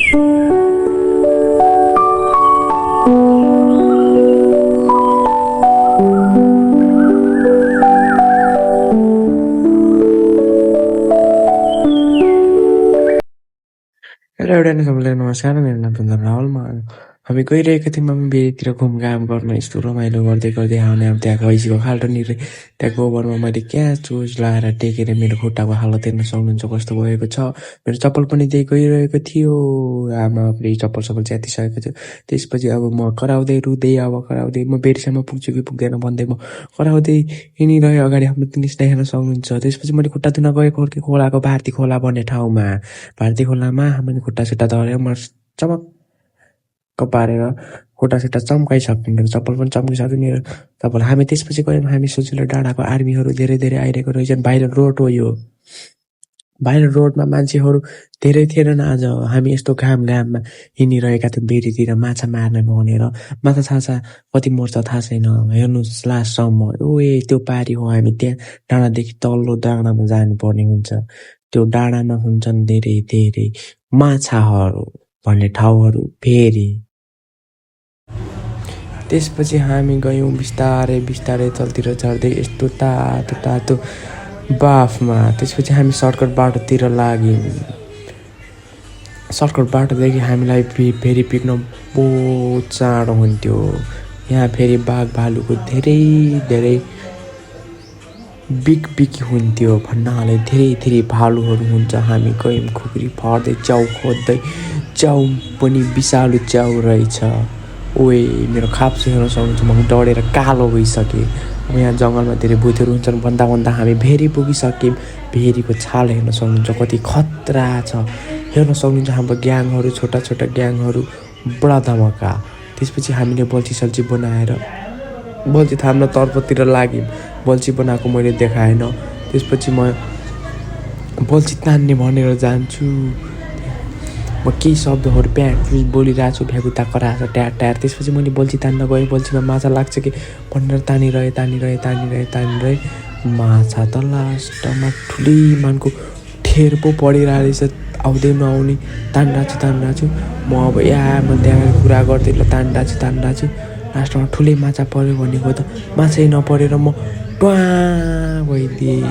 एउटा सबैलाई नमस्कार, मेरो नाम चन्दन रावल। हामी गइरहेका थियौँ हामी बेरीतिर घुमघाम गर्न, यस्तो रमाइलो गर्दै गर्दै आउने। अब त्यहाँ भैँसीको खाल्टो निरे त्यहाँ गोबरमा मैले क्या चोच लगाएर टेकेर मेरो खुट्टाको हालत हेर्न सक्नुहुन्छ कस्तो भएको छ। मेरो चप्पल पनि त्यही गइरहेको थियो, आमा चप्पल च्यातिसकेको थियो। त्यसपछि अब म कराउँदै रुँदै म बेरीसम्म पुग्छु कि पुग्दैन भन्दै म कराउँदै हिँडिरहेँ अगाडि। आफ्नो तिनीहरूलाई हेर्न सक्नुहुन्छ। त्यसपछि मैले खुट्टा धुन गएको खोलाको भारती खोला भन्ने ठाउँमा, भारती खोलामा मैले खुट्टा सुट्टा धरेर म चमक्क पारेर खुट्टा सुट्टा चम्काइसक्यो। मेरो चप्पल पनि चम्किसक्यो मेरो चप्पल। हामी त्यसपछि गयौँ, हामी सोचिलो डाँडाको आर्मीहरू धेरै धेरै आइरहेको रहेछन्। भाइरल रोड हो यो, भाइरल रोडमा मान्छेहरू धेरै थिएनन् आज। हामी यस्तो घाममा हिँडिरहेका थियौँ बेरीतिर माछा मार्ने भनेर। माछा छाछा कति मर्छ थाहा छैन, हेर्नुहोस् लास्टसम्म। ओए त्यो पारी हो, हामी त्यहाँ डाँडादेखि तल्लो डाँडामा जानुपर्ने हुन्छ। त्यो डाँडामा हुन्छन् धेरै धेरै माछाहरू भन्ने ठाउँहरू फेरि। त्यसपछि हामी गयौँ बिस्तारै बिस्तारै तलतिर चढ्दै यस्तो तातो तातो बाफमा। त्यसपछि हामी सर्टकट बाटोतिर लाग्यौँ। सर्टकट बाटोदेखि हामीलाई फेरि पिक्न बहुत चाँडो हुन्थ्यो। यहाँ फेरि बाघ भालुको धेरै धेरै बिकी हुन्थ्यो भन्नाले धेरै धेरै भालुहरू हुन्छ। हामी गयौँ खुकुरी फर्दै च्याउ खोज्दै, च्याउ पनि विषालु च्याउ रहेछ। ओए मेरो खाप्सो हेर्न सक्नुहुन्छ, म डढेर कालो भइसकेँ। अब यहाँ जङ्गलमा धेरै भूतहरू हुन्छन् भन्दा भन्दा हामी भेरी पुगिसक्यौँ। भेरीको छाल हेर्न सक्नुहुन्छ कति खतरा छ, हेर्न सक्नुहुन्छ। हाम्रो ग्याङहरू छोटा छोटा ग्याङहरू बडा धमाका। त्यसपछि हामीले बल्छी सल्छी बनाएर बल्छी थाम्न तर्फतिर लाग्यौँ। बल्छी बनाएको मैले देखाएन। त्यसपछि म बल्छी तान्ने भनेर जान्छु, म केही शब्दहरू बोलिरहेको छु, भ्यागुता कराएर ट्यार ट्यार। त्यसपछि मैले बल्छी तान्न गएँ। बल्छीमा माछा लाग्छ कि भनेर तानिरहे माछा त लास्टमा ठुलै मानको ठेर पो परिरहेको रहेछ, आउँदै नआउने। तानिरहेको छु म। अब म त्यहाँ कुरा गर्दै ल तानिरहेको छु। लास्टमा ठुलै माछा पऱ्यो भनेको त माछै नपरेर म ट्वा भइदिएँ।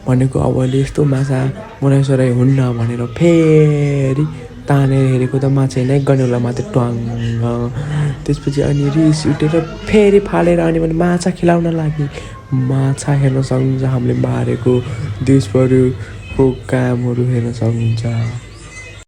भनेको अब यस्तो माछा मराइसराइ हुन्न भनेर फेरि तानेर हेरेको त माछै नै गनेउला मात्रै ट्वाङ्ग। त्यसपछि अनि रिस उठेर फेरि फालेर अनि मैले माछा खिलाउन लागेँ। माछा हेर्न सक्नुहुन्छ हामीले मारेको देशभरिको कामहरू हेर्न सक्नुहुन्छ।